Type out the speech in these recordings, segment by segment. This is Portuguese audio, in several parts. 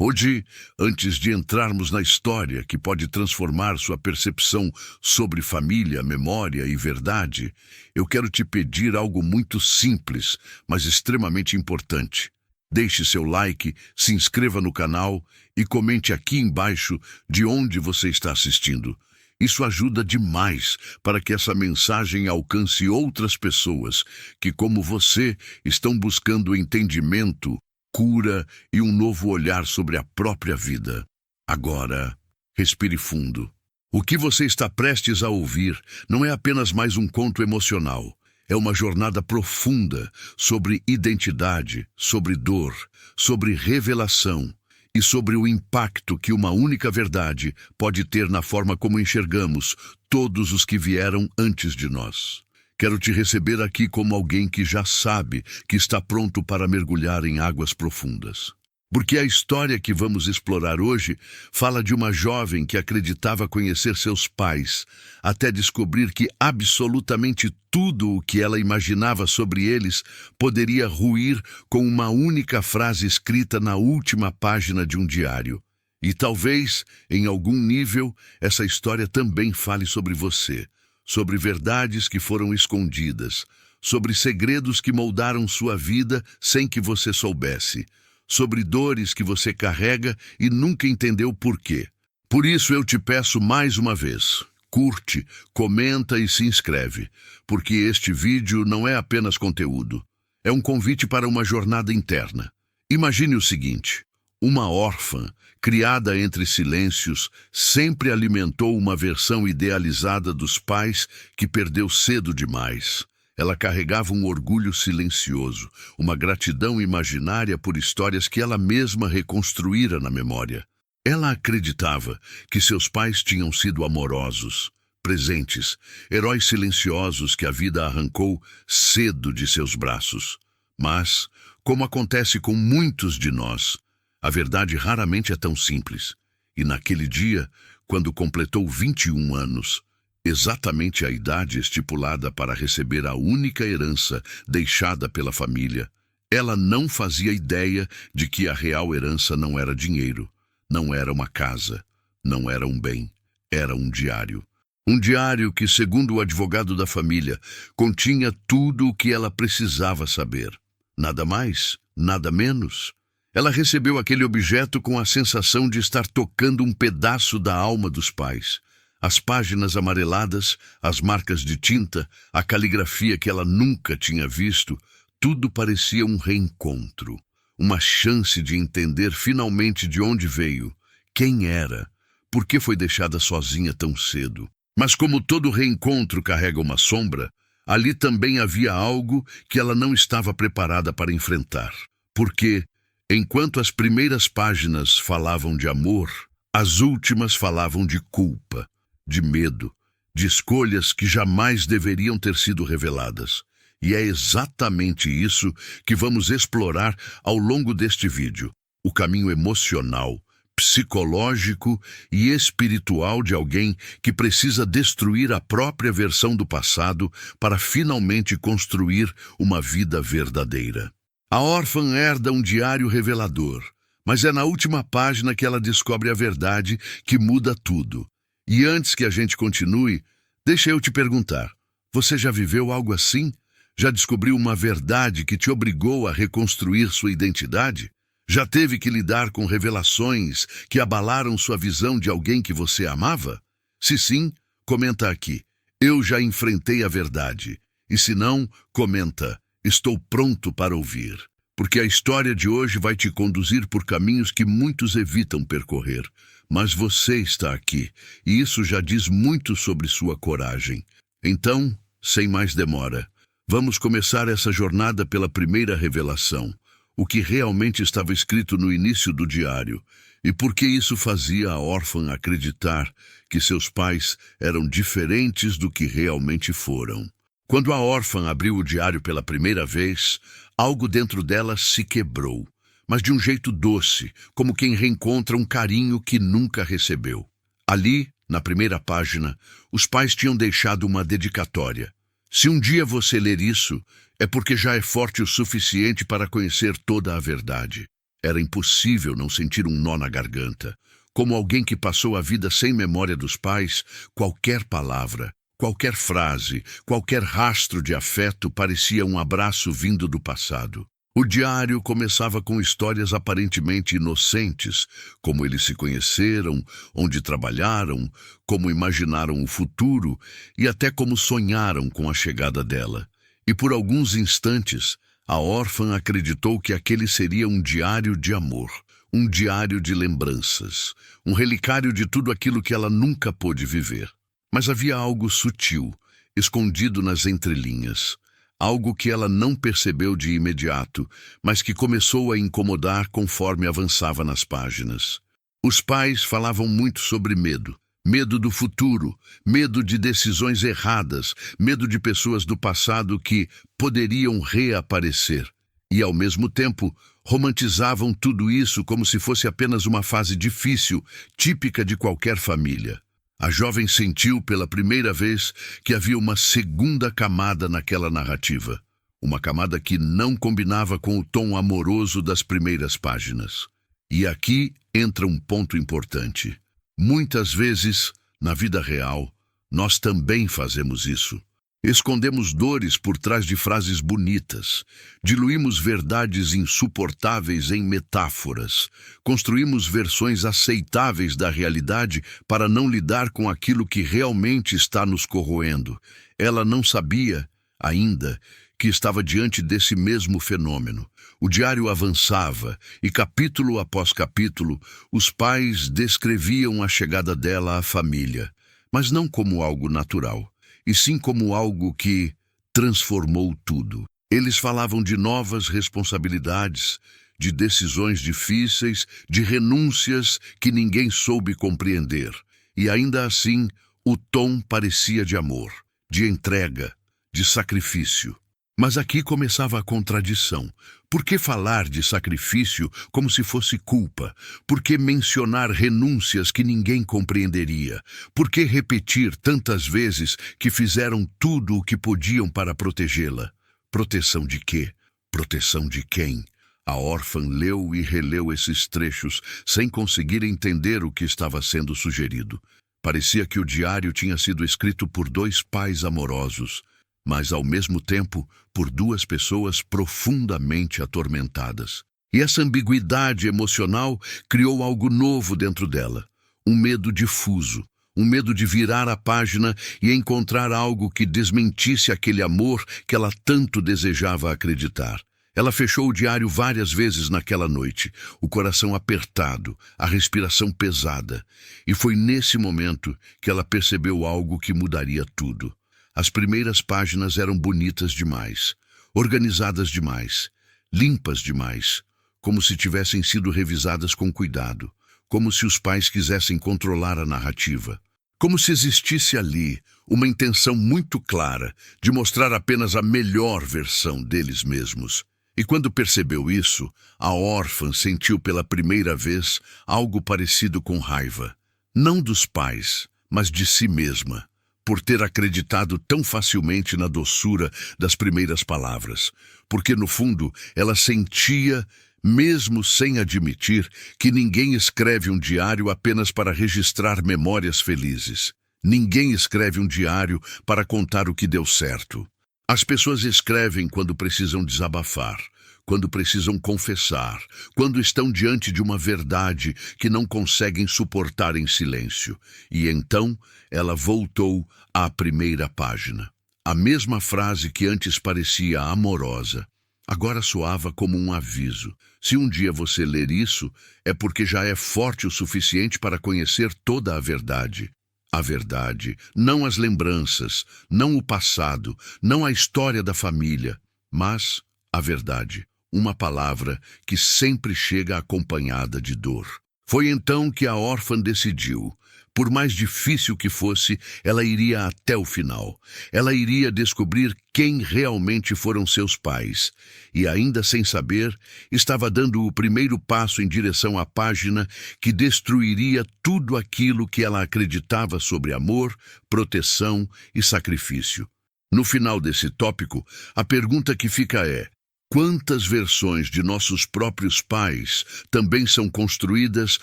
Hoje, antes de entrarmos na história que pode transformar sua percepção sobre família, memória e verdade, eu quero te pedir algo muito simples, mas extremamente importante. Deixe seu like, se inscreva no canal e comente aqui embaixo de onde você está assistindo. Isso ajuda demais para que essa mensagem alcance outras pessoas que, como você, estão buscando entendimento, cura e um novo olhar sobre a própria vida. Agora, respire fundo. O que você está prestes a ouvir não é apenas mais um conto emocional. É uma jornada profunda sobre identidade, sobre dor, sobre revelação e sobre o impacto que uma única verdade pode ter na forma como enxergamos todos os que vieram antes de nós. Quero te receber aqui como alguém que já sabe que está pronto para mergulhar em águas profundas. Porque a história que vamos explorar hoje fala de uma jovem que acreditava conhecer seus pais, até descobrir que absolutamente tudo o que ela imaginava sobre eles poderia ruir com uma única frase escrita na última página de um diário. E talvez, em algum nível, essa história também fale sobre você, sobre verdades que foram escondidas, sobre segredos que moldaram sua vida sem que você soubesse, sobre dores que você carrega e nunca entendeu por quê. Por isso eu te peço mais uma vez, curte, comenta e se inscreve, porque este vídeo não é apenas conteúdo, é um convite para uma jornada interna. Imagine o seguinte: uma órfã, criada entre silêncios, sempre alimentou uma versão idealizada dos pais que perdeu cedo demais. Ela carregava um orgulho silencioso, uma gratidão imaginária por histórias que ela mesma reconstruíra na memória. Ela acreditava que seus pais tinham sido amorosos, presentes, heróis silenciosos que a vida arrancou cedo de seus braços. Mas, como acontece com muitos de nós, a verdade raramente é tão simples. E naquele dia, quando completou 21 anos, exatamente a idade estipulada para receber a única herança deixada pela família, ela não fazia ideia de que a real herança não era dinheiro, não era uma casa, não era um bem, era um diário. Um diário que, segundo o advogado da família, continha tudo o que ela precisava saber. Nada mais, nada menos. Ela recebeu aquele objeto com a sensação de estar tocando um pedaço da alma dos pais. As páginas amareladas, as marcas de tinta, a caligrafia que ela nunca tinha visto, tudo parecia um reencontro, uma chance de entender finalmente de onde veio, quem era, por que foi deixada sozinha tão cedo. Mas como todo reencontro carrega uma sombra, ali também havia algo que ela não estava preparada para enfrentar. Porque, enquanto as primeiras páginas falavam de amor, as últimas falavam de culpa, de medo, de escolhas que jamais deveriam ter sido reveladas. E é exatamente isso que vamos explorar ao longo deste vídeo. O caminho emocional, psicológico e espiritual de alguém que precisa destruir a própria versão do passado para finalmente construir uma vida verdadeira. A órfã herda um diário revelador, mas é na última página que ela descobre a verdade que muda tudo. E antes que a gente continue, deixa eu te perguntar, você já viveu algo assim? Já descobriu uma verdade que te obrigou a reconstruir sua identidade? Já teve que lidar com revelações que abalaram sua visão de alguém que você amava? Se sim, comenta aqui, eu já enfrentei a verdade. E se não, comenta, estou pronto para ouvir. Porque a história de hoje vai te conduzir por caminhos que muitos evitam percorrer. Mas você está aqui, e isso já diz muito sobre sua coragem. Então, sem mais demora, vamos começar essa jornada pela primeira revelação, o que realmente estava escrito no início do diário, e por que isso fazia a órfã acreditar que seus pais eram diferentes do que realmente foram. Quando a órfã abriu o diário pela primeira vez, algo dentro dela se quebrou, mas de um jeito doce, como quem reencontra um carinho que nunca recebeu. Ali, na primeira página, os pais tinham deixado uma dedicatória. Se um dia você ler isso, é porque já é forte o suficiente para conhecer toda a verdade. Era impossível não sentir um nó na garganta. Como alguém que passou a vida sem memória dos pais, qualquer palavra, qualquer frase, qualquer rastro de afeto parecia um abraço vindo do passado. O diário começava com histórias aparentemente inocentes, como eles se conheceram, onde trabalharam, como imaginaram o futuro e até como sonharam com a chegada dela. E por alguns instantes, a órfã acreditou que aquele seria um diário de amor, um diário de lembranças, um relicário de tudo aquilo que ela nunca pôde viver. Mas havia algo sutil, escondido nas entrelinhas. Algo que ela não percebeu de imediato, mas que começou a incomodar conforme avançava nas páginas. Os pais falavam muito sobre medo. Medo do futuro, medo de decisões erradas, medo de pessoas do passado que poderiam reaparecer. E, ao mesmo tempo, romantizavam tudo isso como se fosse apenas uma fase difícil, típica de qualquer família. A jovem sentiu pela primeira vez que havia uma segunda camada naquela narrativa. Uma camada que não combinava com o tom amoroso das primeiras páginas. E aqui entra um ponto importante. Muitas vezes, na vida real, nós também fazemos isso. Escondemos dores por trás de frases bonitas, diluímos verdades insuportáveis em metáforas, construímos versões aceitáveis da realidade para não lidar com aquilo que realmente está nos corroendo. Ela não sabia, ainda, que estava diante desse mesmo fenômeno. O diário avançava e, capítulo após capítulo, os pais descreviam a chegada dela à família, mas não como algo natural, e sim como algo que transformou tudo. Eles falavam de novas responsabilidades, de decisões difíceis, de renúncias que ninguém soube compreender. E ainda assim, o tom parecia de amor, de entrega, de sacrifício. Mas aqui começava a contradição. Por que falar de sacrifício como se fosse culpa? Por que mencionar renúncias que ninguém compreenderia? Por que repetir tantas vezes que fizeram tudo o que podiam para protegê-la? Proteção de quê? Proteção de quem? A órfã leu e releu esses trechos sem conseguir entender o que estava sendo sugerido. Parecia que o diário tinha sido escrito por dois pais amorosos, mas, ao mesmo tempo, por duas pessoas profundamente atormentadas. E essa ambiguidade emocional criou algo novo dentro dela, um medo difuso, um medo de virar a página e encontrar algo que desmentisse aquele amor que ela tanto desejava acreditar. Ela fechou o diário várias vezes naquela noite, o coração apertado, a respiração pesada, e foi nesse momento que ela percebeu algo que mudaria tudo. As primeiras páginas eram bonitas demais, organizadas demais, limpas demais, como se tivessem sido revisadas com cuidado, como se os pais quisessem controlar a narrativa, como se existisse ali uma intenção muito clara de mostrar apenas a melhor versão deles mesmos. E quando percebeu isso, a órfã sentiu pela primeira vez algo parecido com raiva, não dos pais, mas de si mesma, por ter acreditado tão facilmente na doçura das primeiras palavras, porque no fundo ela sentia, mesmo sem admitir, que ninguém escreve um diário apenas para registrar memórias felizes. Ninguém escreve um diário para contar o que deu certo. As pessoas escrevem quando precisam desabafar, quando precisam confessar, quando estão diante de uma verdade que não conseguem suportar em silêncio. E então ela voltou à primeira página. A mesma frase que antes parecia amorosa, agora soava como um aviso. Se um dia você ler isso, é porque já é forte o suficiente para conhecer toda a verdade. A verdade, não as lembranças, não o passado, não a história da família, mas a verdade. Uma palavra que sempre chega acompanhada de dor. Foi então que a órfã decidiu. Por mais difícil que fosse, ela iria até o final. Ela iria descobrir quem realmente foram seus pais. E ainda sem saber, estava dando o primeiro passo em direção à página que destruiria tudo aquilo que ela acreditava sobre amor, proteção e sacrifício. No final desse tópico, a pergunta que fica é: Quantas versões de nossos próprios pais também são construídas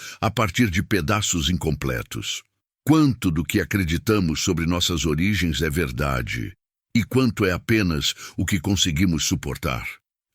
a partir de pedaços incompletos? Quanto do que acreditamos sobre nossas origens é verdade e quanto é apenas o que conseguimos suportar?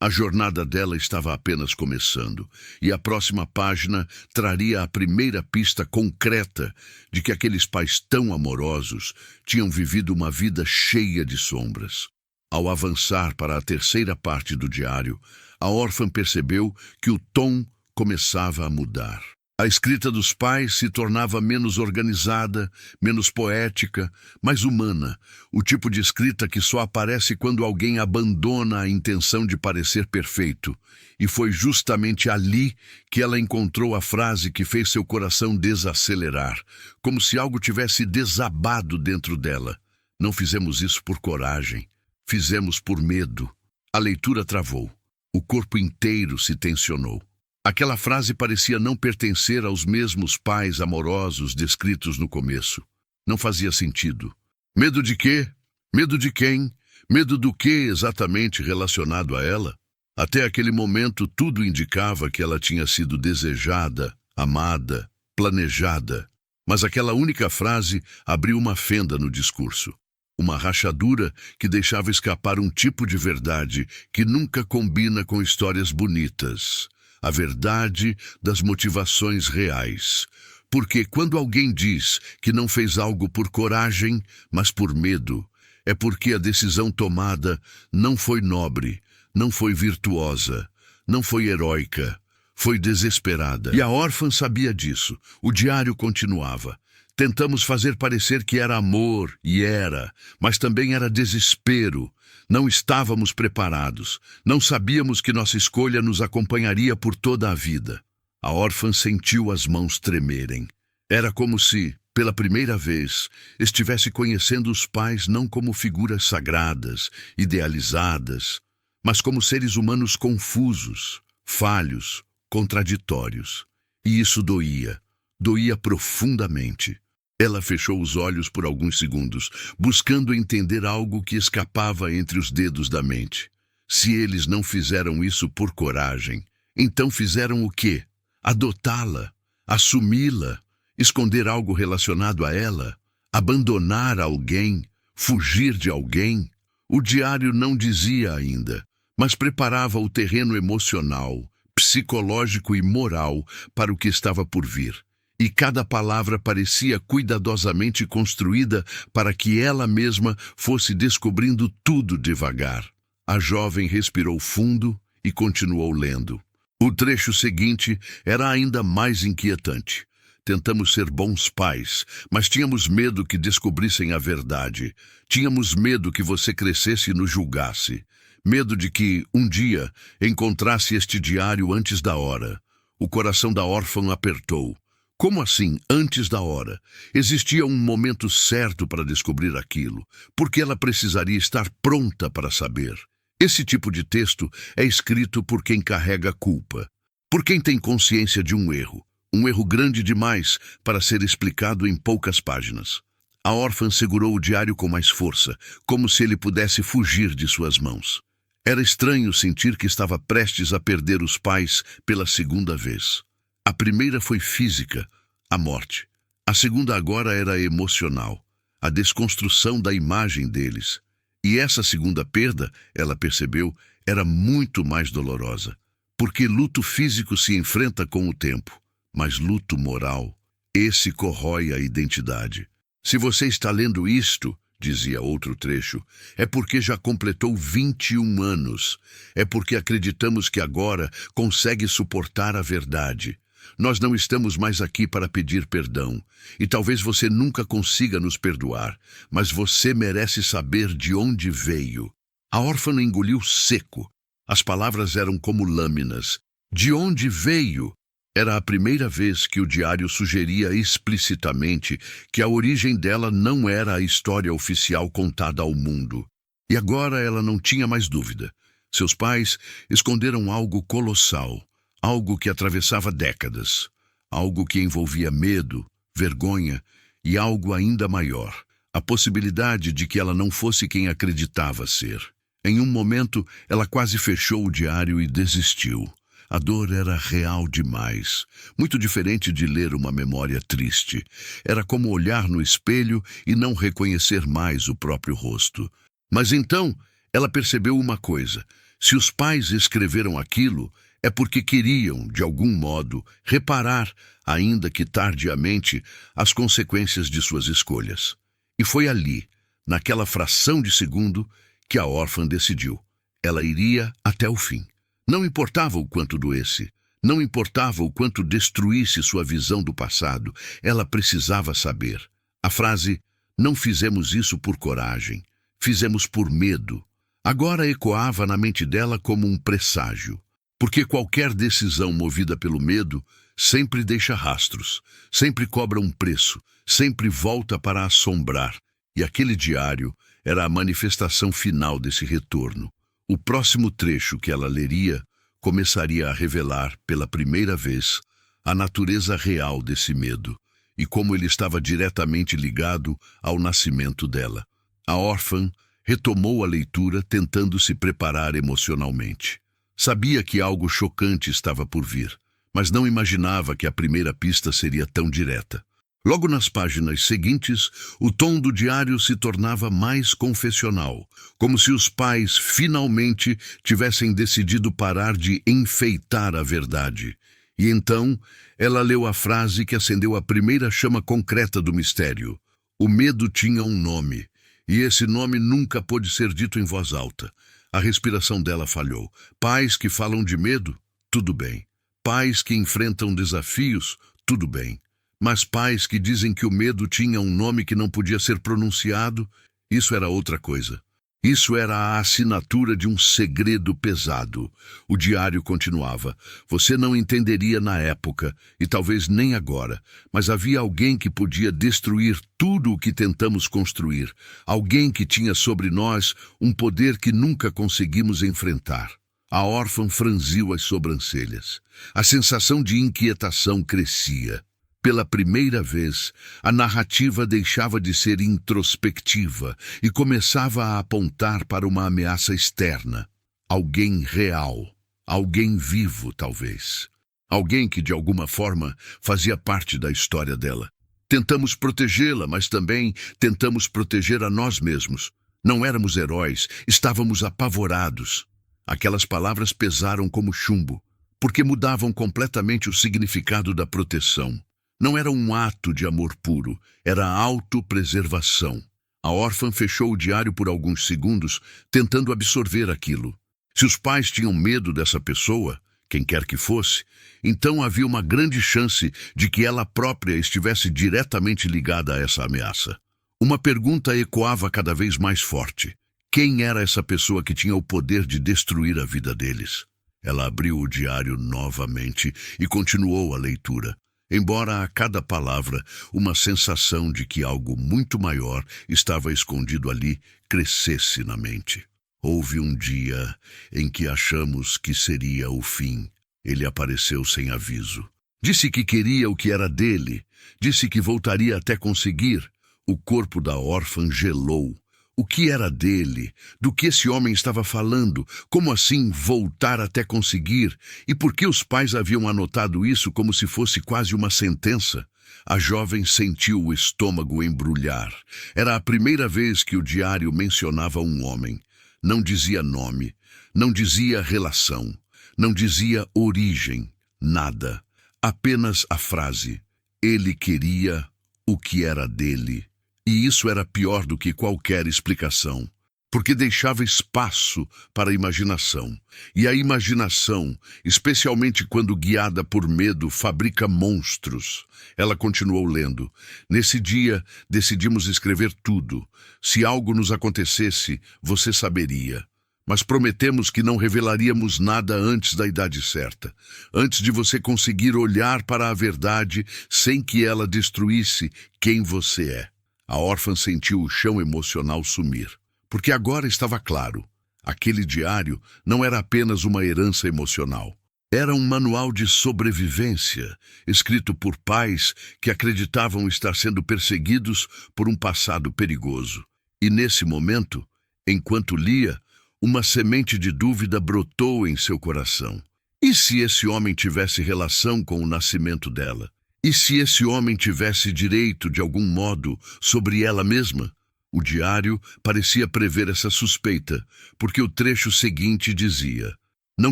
A jornada dela estava apenas começando, e a próxima página traria a primeira pista concreta de que aqueles pais tão amorosos tinham vivido uma vida cheia de sombras. Ao avançar para a terceira parte do diário, a órfã percebeu que o tom começava a mudar. A escrita dos pais se tornava menos organizada, menos poética, mais humana, o tipo de escrita que só aparece quando alguém abandona a intenção de parecer perfeito. E foi justamente ali que ela encontrou a frase que fez seu coração desacelerar, como se algo tivesse desabado dentro dela. Não fizemos isso por coragem, fizemos por medo. A leitura travou. O corpo inteiro se tensionou. Aquela frase parecia não pertencer aos mesmos pais amorosos descritos no começo. Não fazia sentido. Medo de quê? Medo de quem? Medo do que exatamente relacionado a ela? Até aquele momento, tudo indicava que ela tinha sido desejada, amada, planejada. Mas aquela única frase abriu uma fenda no discurso. Uma rachadura que deixava escapar um tipo de verdade que nunca combina com histórias bonitas. A verdade das motivações reais. Porque quando alguém diz que não fez algo por coragem, mas por medo, é porque a decisão tomada não foi nobre, não foi virtuosa, não foi heróica, foi desesperada. E a órfã sabia disso. O diário continuava. Tentamos fazer parecer que era amor, e era, mas também era desespero. Não estávamos preparados. Não sabíamos que nossa escolha nos acompanharia por toda a vida. A órfã sentiu as mãos tremerem. Era como se, pela primeira vez, estivesse conhecendo os pais não como figuras sagradas, idealizadas, mas como seres humanos confusos, falhos, contraditórios. E isso doía. Doía profundamente. Ela fechou os olhos por alguns segundos, buscando entender algo que escapava entre os dedos da mente. Se eles não fizeram isso por coragem, então fizeram o quê? Adotá-la, assumi-la, esconder algo relacionado a ela, abandonar alguém, fugir de alguém? O diário não dizia ainda, mas preparava o terreno emocional, psicológico e moral para o que estava por vir. E cada palavra parecia cuidadosamente construída para que ela mesma fosse descobrindo tudo devagar. A jovem respirou fundo e continuou lendo. O trecho seguinte era ainda mais inquietante. Tentamos ser bons pais, mas tínhamos medo que descobrissem a verdade. Tínhamos medo que você crescesse e nos julgasse. Medo de que, um dia, encontrasse este diário antes da hora. O coração da órfã apertou. Como assim, antes da hora? Existia um momento certo para descobrir aquilo, porque ela precisaria estar pronta para saber. Esse tipo de texto é escrito por quem carrega culpa, por quem tem consciência de um erro grande demais para ser explicado em poucas páginas. A órfã segurou o diário com mais força, como se ele pudesse fugir de suas mãos. Era estranho sentir que estava prestes a perder os pais pela segunda vez. A primeira foi física, a morte. A segunda agora era emocional, a desconstrução da imagem deles. E essa segunda perda, ela percebeu, era muito mais dolorosa. Porque luto físico se enfrenta com o tempo, mas luto moral, esse corrói a identidade. Se você está lendo isto, dizia outro trecho, é porque já completou 21 anos. É porque acreditamos que agora consegue suportar a verdade. Nós não estamos mais aqui para pedir perdão, e talvez você nunca consiga nos perdoar, mas você merece saber de onde veio. A órfã engoliu seco. As palavras eram como lâminas. De onde veio? Era a primeira vez que o diário sugeria explicitamente que a origem dela não era a história oficial contada ao mundo. E agora ela não tinha mais dúvida. Seus pais esconderam algo colossal. Algo que atravessava décadas, algo que envolvia medo, vergonha e algo ainda maior, a possibilidade de que ela não fosse quem acreditava ser. Em um momento, ela quase fechou o diário e desistiu. A dor era real demais, muito diferente de ler uma memória triste. Era como olhar no espelho e não reconhecer mais o próprio rosto. Mas então, ela percebeu uma coisa: se os pais escreveram aquilo, é porque queriam, de algum modo, reparar, ainda que tardiamente, as consequências de suas escolhas. E foi ali, naquela fração de segundo, que a órfã decidiu. Ela iria até o fim. Não importava o quanto doesse, não importava o quanto destruísse sua visão do passado, ela precisava saber. A frase, "não fizemos isso por coragem, fizemos por medo", agora ecoava na mente dela como um presságio. Porque qualquer decisão movida pelo medo sempre deixa rastros, sempre cobra um preço, sempre volta para assombrar. E aquele diário era a manifestação final desse retorno. O próximo trecho que ela leria começaria a revelar, pela primeira vez, a natureza real desse medo e como ele estava diretamente ligado ao nascimento dela. A órfã retomou a leitura, tentando se preparar emocionalmente. Sabia que algo chocante estava por vir, mas não imaginava que a primeira pista seria tão direta. Logo nas páginas seguintes, o tom do diário se tornava mais confessional, como se os pais finalmente tivessem decidido parar de enfeitar a verdade. E então, ela leu a frase que acendeu a primeira chama concreta do mistério. O medo tinha um nome, e esse nome nunca pôde ser dito em voz alta. A respiração dela falhou. Pais que falam de medo? Tudo bem. Pais que enfrentam desafios? Tudo bem. Mas pais que dizem que o medo tinha um nome que não podia ser pronunciado? Isso era outra coisa. Isso era a assinatura de um segredo pesado. O diário continuava. Você não entenderia na época, e talvez nem agora, mas havia alguém que podia destruir tudo o que tentamos construir. Alguém que tinha sobre nós um poder que nunca conseguimos enfrentar. A órfã franziu as sobrancelhas. A sensação de inquietação crescia. Pela primeira vez, a narrativa deixava de ser introspectiva e começava a apontar para uma ameaça externa. Alguém real, alguém vivo, talvez. Alguém que, de alguma forma, fazia parte da história dela. Tentamos protegê-la, mas também tentamos proteger a nós mesmos. Não éramos heróis, estávamos apavorados. Aquelas palavras pesaram como chumbo, porque mudavam completamente o significado da proteção. Não era um ato de amor puro, era autopreservação. A órfã fechou o diário por alguns segundos, tentando absorver aquilo. Se os pais tinham medo dessa pessoa, quem quer que fosse, então havia uma grande chance de que ela própria estivesse diretamente ligada a essa ameaça. Uma pergunta ecoava cada vez mais forte. Quem era essa pessoa que tinha o poder de destruir a vida deles? Ela abriu o diário novamente e continuou a leitura. Embora a cada palavra uma sensação de que algo muito maior estava escondido ali crescesse na mente. Houve um dia em que achamos que seria o fim. Ele apareceu sem aviso. Disse que queria o que era dele. Disse que voltaria até conseguir. O corpo da órfã gelou. O que era dele? Do que esse homem estava falando? Como assim voltar até conseguir? E por que os pais haviam anotado isso como se fosse quase uma sentença? A jovem sentiu o estômago embrulhar. Era a primeira vez que o diário mencionava um homem. Não dizia nome, não dizia relação, não dizia origem, nada. Apenas a frase: ele queria o que era dele. E isso era pior do que qualquer explicação, porque deixava espaço para a imaginação. E a imaginação, especialmente quando guiada por medo, fabrica monstros. Ela continuou lendo. Nesse dia, decidimos escrever tudo. Se algo nos acontecesse, você saberia. Mas prometemos que não revelaríamos nada antes da idade certa, antes de você conseguir olhar para a verdade sem que ela destruísse quem você é. A órfã sentiu o chão emocional sumir, porque agora estava claro. Aquele diário não era apenas uma herança emocional. Era um manual de sobrevivência, escrito por pais que acreditavam estar sendo perseguidos por um passado perigoso. E nesse momento, enquanto lia, Uma semente de dúvida brotou em seu coração. E se esse homem tivesse relação com o nascimento dela? E se esse homem tivesse direito, de algum modo, sobre ela mesma? O diário parecia prever essa suspeita, porque o trecho seguinte dizia: Não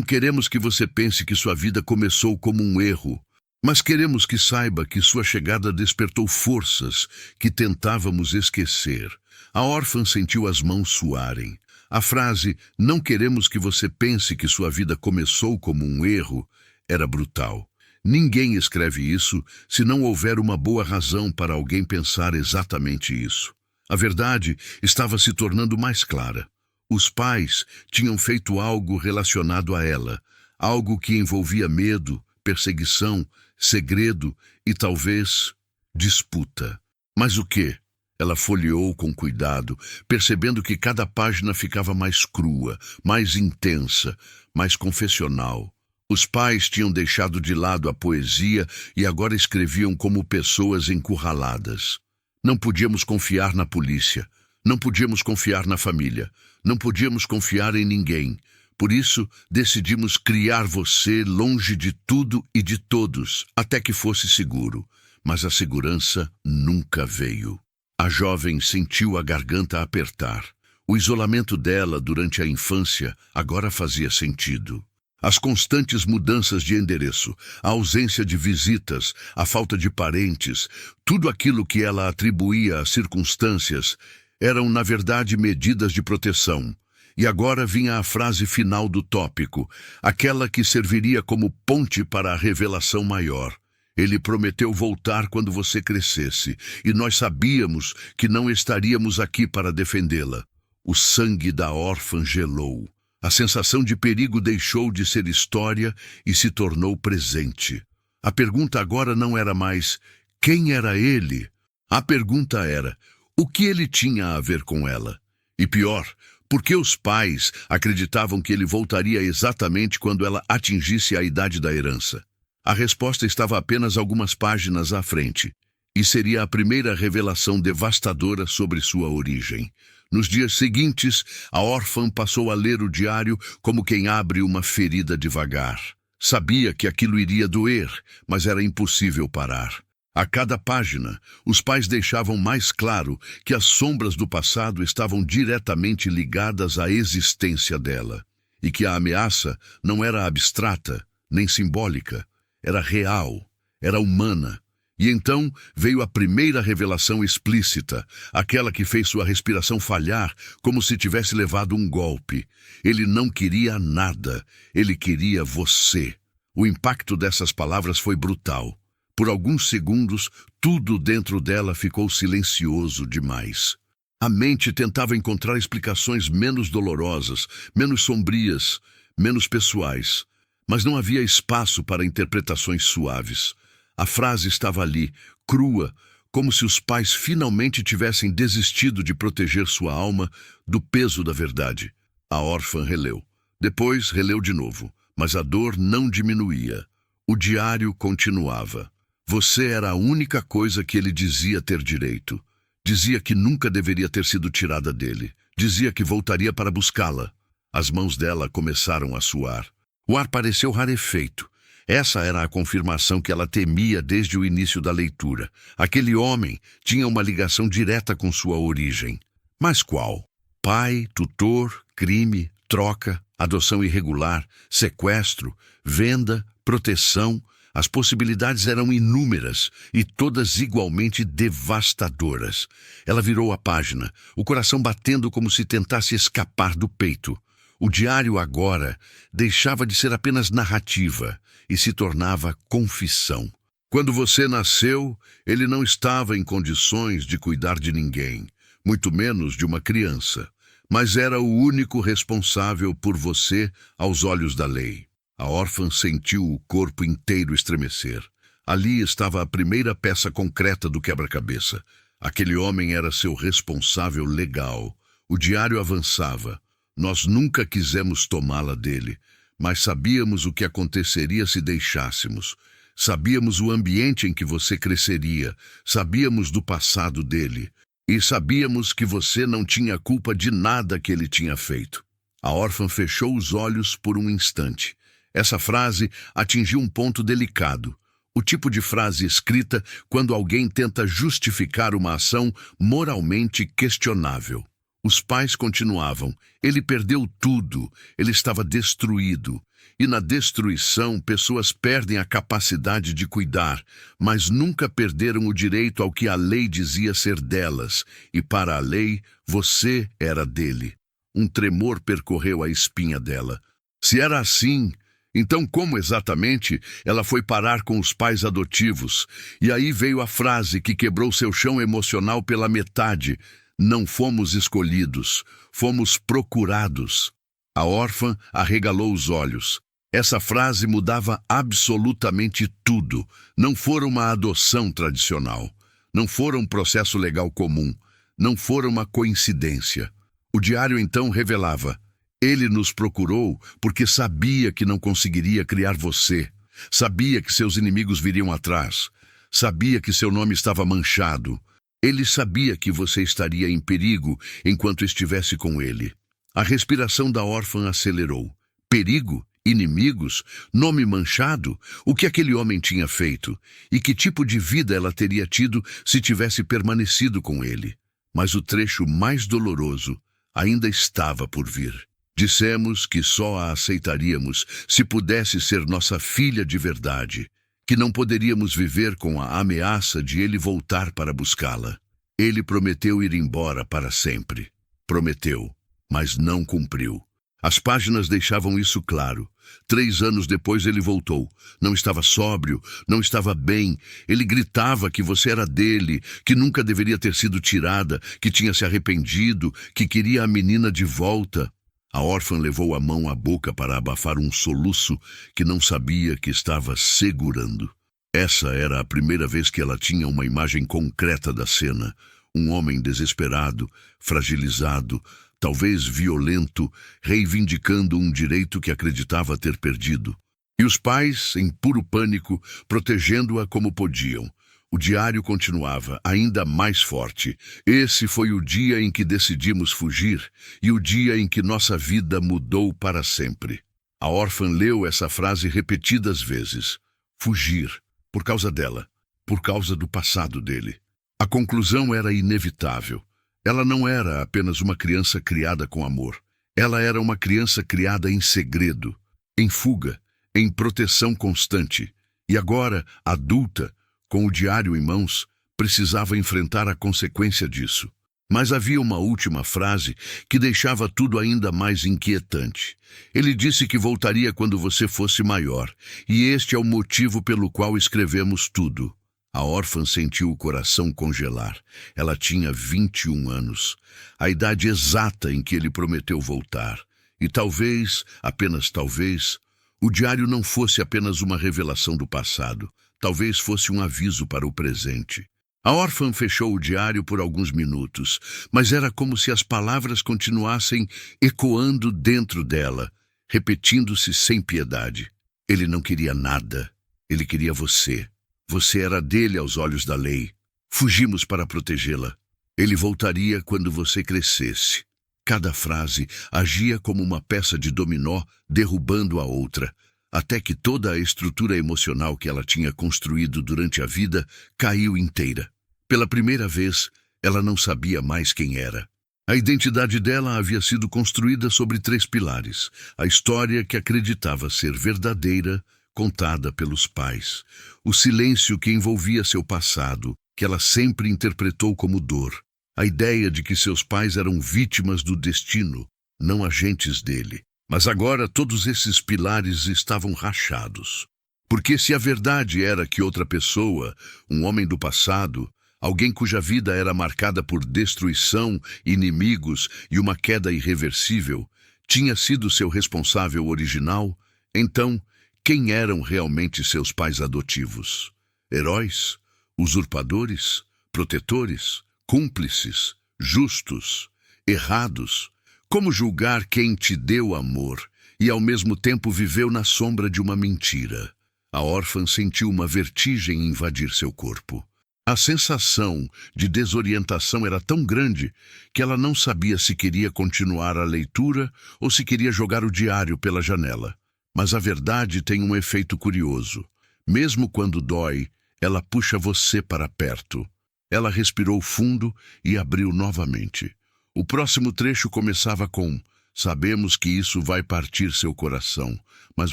queremos que você pense que sua vida começou como um erro, mas queremos que saiba que sua chegada despertou forças que tentávamos esquecer. A órfã sentiu as mãos suarem. A frase, não queremos que você pense que sua vida começou como um erro, era brutal. Ninguém escreve isso se não houver uma boa razão para alguém pensar exatamente isso. A verdade estava se tornando mais clara. Os pais tinham feito algo relacionado a ela, algo que envolvia medo, perseguição, segredo e talvez disputa. Mas o quê? Ela folheou com cuidado, percebendo que cada página ficava mais crua, mais intensa, mais confessional. Os pais tinham deixado de lado a poesia e agora escreviam como pessoas encurraladas. Não podíamos confiar na polícia, não podíamos confiar na família, não podíamos confiar em ninguém. Por isso, decidimos criar você longe de tudo e de todos, até que fosse seguro. Mas a segurança nunca veio. A jovem sentiu a garganta apertar. O isolamento dela durante a infância agora fazia sentido. As constantes mudanças de endereço, a ausência de visitas, a falta de parentes, tudo aquilo que ela atribuía às circunstâncias eram, na verdade, medidas de proteção. E agora vinha a frase final do tópico, aquela que serviria como ponte para a revelação maior. Ele prometeu voltar quando você crescesse, e nós sabíamos que não estaríamos aqui para defendê-la. O sangue da órfã gelou. A sensação de perigo deixou de ser história e se tornou presente. A pergunta agora não era mais quem era ele. A pergunta era o que ele tinha a ver com ela. E pior, por que os pais acreditavam que ele voltaria exatamente quando ela atingisse a idade da herança? A resposta estava apenas algumas páginas à frente, e seria a primeira revelação devastadora sobre sua origem. Nos dias seguintes, a órfã passou a ler o diário como quem abre uma ferida devagar. Sabia que aquilo iria doer, mas era impossível parar. A cada página, os pais deixavam mais claro que as sombras do passado estavam diretamente ligadas à existência dela, e que a ameaça não era abstrata, nem simbólica. Era real, era humana. E então veio a primeira revelação explícita, aquela que fez sua respiração falhar como se tivesse levado um golpe. Ele não queria nada, ele queria você. O impacto dessas palavras foi brutal. Por alguns segundos, tudo dentro dela ficou silencioso demais. A mente tentava encontrar explicações menos dolorosas, menos sombrias, menos pessoais. Mas não havia espaço para interpretações suaves. A frase estava ali, crua, como se os pais finalmente tivessem desistido de proteger sua alma do peso da verdade. A órfã releu. Depois releu de novo, mas a dor não diminuía. O diário continuava. Você era a única coisa que ele dizia ter direito. Dizia que nunca deveria ter sido tirada dele. Dizia que voltaria para buscá-la. As mãos dela começaram a suar. O ar pareceu rarefeito. Essa era a confirmação que ela temia desde o início da leitura. Aquele homem tinha uma ligação direta com sua origem. Mas qual? Pai, tutor, crime, troca, adoção irregular, sequestro, venda, proteção. As possibilidades eram inúmeras e todas igualmente devastadoras. Ela virou a página, o coração batendo como se tentasse escapar do peito. O diário agora deixava de ser apenas narrativa e se tornava confissão. Quando você nasceu, ele não estava em condições de cuidar de ninguém, muito menos de uma criança, mas era o único responsável por você aos olhos da lei. A órfã sentiu o corpo inteiro estremecer. Ali estava a primeira peça concreta do quebra-cabeça. Aquele homem era seu responsável legal. O diário avançava. Nós nunca quisemos tomá-la dele, mas sabíamos o que aconteceria se deixássemos. Sabíamos o ambiente em que você cresceria, sabíamos do passado dele, e sabíamos que você não tinha culpa de nada que ele tinha feito. A órfã fechou os olhos por um instante. Essa frase atingiu um ponto delicado. O tipo de frase escrita quando alguém tenta justificar uma ação moralmente questionável. Os pais continuavam. Ele perdeu tudo. Ele estava destruído. E na destruição, pessoas perdem a capacidade de cuidar, mas nunca perderam o direito ao que a lei dizia ser delas. E para a lei, você era dele. Um tremor percorreu a espinha dela. Se era assim, então como exatamente ela foi parar com os pais adotivos? E aí veio a frase que quebrou seu chão emocional pela metade. Não fomos escolhidos, fomos procurados. A órfã arregalou os olhos. Essa frase mudava absolutamente tudo. Não fora uma adoção tradicional. Não fora um processo legal comum. Não fora uma coincidência. O diário então revelava: ele nos procurou porque sabia que não conseguiria criar você. Sabia que seus inimigos viriam atrás. Sabia que seu nome estava manchado. Ele sabia que você estaria em perigo enquanto estivesse com ele. A respiração da órfã acelerou. Perigo? Inimigos? Nome manchado? O que aquele homem tinha feito? E que tipo de vida ela teria tido se tivesse permanecido com ele? Mas o trecho mais doloroso ainda estava por vir. Dissemos que só a aceitaríamos se pudesse ser nossa filha de verdade, que não poderíamos viver com a ameaça de ele voltar para buscá-la. Ele prometeu ir embora para sempre. Prometeu, mas não cumpriu. As páginas deixavam isso claro. 3 anos depois ele voltou. Não estava sóbrio, não estava bem. Ele gritava que você era dele, que nunca deveria ter sido tirada, que tinha se arrependido, que queria a menina de volta. A órfã levou a mão à boca para abafar um soluço que não sabia que estava segurando. Essa era a primeira vez que ela tinha uma imagem concreta da cena. Um homem desesperado, fragilizado, talvez violento, reivindicando um direito que acreditava ter perdido. E os pais, em puro pânico, protegendo-a como podiam. O diário continuava, ainda mais forte. Esse foi o dia em que decidimos fugir e o dia em que nossa vida mudou para sempre. A órfã leu essa frase repetidas vezes. Fugir. Por causa dela. Por causa do passado dele. A conclusão era inevitável. Ela não era apenas uma criança criada com amor. Ela era uma criança criada em segredo, em fuga, em proteção constante. E agora, adulta, com o diário em mãos, precisava enfrentar a consequência disso. Mas havia uma última frase que deixava tudo ainda mais inquietante. Ele disse que voltaria quando você fosse maior, e este é o motivo pelo qual escrevemos tudo. A órfã sentiu o coração congelar. Ela tinha 21 anos, a idade exata em que ele prometeu voltar. E talvez, apenas talvez, o diário não fosse apenas uma revelação do passado. Talvez fosse um aviso para o presente. A órfã fechou o diário por alguns minutos, mas era como se as palavras continuassem ecoando dentro dela, repetindo-se sem piedade. Ele não queria nada. Ele queria você. Você era dele aos olhos da lei. Fugimos para protegê-la. Ele voltaria quando você crescesse. Cada frase agia como uma peça de dominó, derrubando a outra, até que toda a estrutura emocional que ela tinha construído durante a vida caiu inteira. Pela primeira vez, ela não sabia mais quem era. A identidade dela havia sido construída sobre 3 pilares. A história que acreditava ser verdadeira, contada pelos pais. O silêncio que envolvia seu passado, que ela sempre interpretou como dor. A ideia de que seus pais eram vítimas do destino, não agentes dele. Mas agora todos esses pilares estavam rachados. Porque se a verdade era que outra pessoa, um homem do passado, alguém cuja vida era marcada por destruição, inimigos e uma queda irreversível, tinha sido seu responsável original, então, quem eram realmente seus pais adotivos? Heróis? Usurpadores? Protetores? Cúmplices? Justos? Errados? Como julgar quem te deu amor e ao mesmo tempo viveu na sombra de uma mentira? A órfã sentiu uma vertigem invadir seu corpo. A sensação de desorientação era tão grande que ela não sabia se queria continuar a leitura ou se queria jogar o diário pela janela. Mas a verdade tem um efeito curioso. Mesmo quando dói, ela puxa você para perto. Ela respirou fundo e abriu novamente. O próximo trecho começava com: sabemos que isso vai partir seu coração, mas